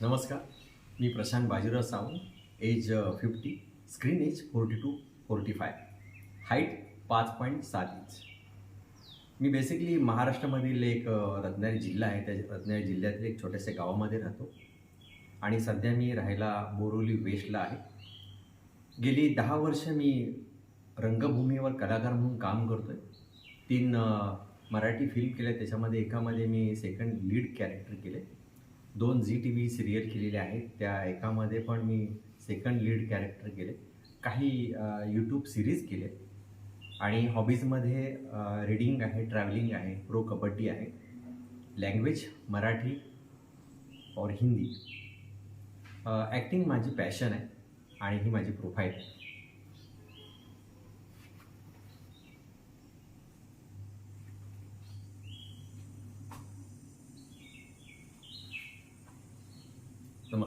नमस्कार, मी Prashant Bajirao Sawant. Age 50, screen age 42-45, height 5.7 inch. मी बेसिकली महाराष्ट्रामधील एक रत्नागिरी जिल्हा आहे, त्या रत्नागिरी जिल्ह्यातील एक छोट्याशा गावामध्ये राहतो आणि सध्या मी राहायला बोरिवली वेस्टला आहे. गेली 10 वर्ष मी रंगभूमीवर कलाकार म्हणून काम करतो आहे. 3 मराठी फिल्म केल्या, त्याच्यामध्ये एकामध्ये मी सेकंड लीड कॅरेक्टर केले. 2 झी टी व्ही सिरियल केलेले आहेत, त्या एकामध्ये पण मी सेकंड लीड कॅरेक्टर केले. काही यूट्यूब सिरीज केले आणि हॉबीजमध्ये रीडिंग आहे, ट्रॅव्हलिंग आहे, प्रो कबड्डी आहे, लँग्वेज मराठी और हिंदी. ॲक्टिंग माझी पॅशन आहे आणि ही माझी प्रोफाईल आहे.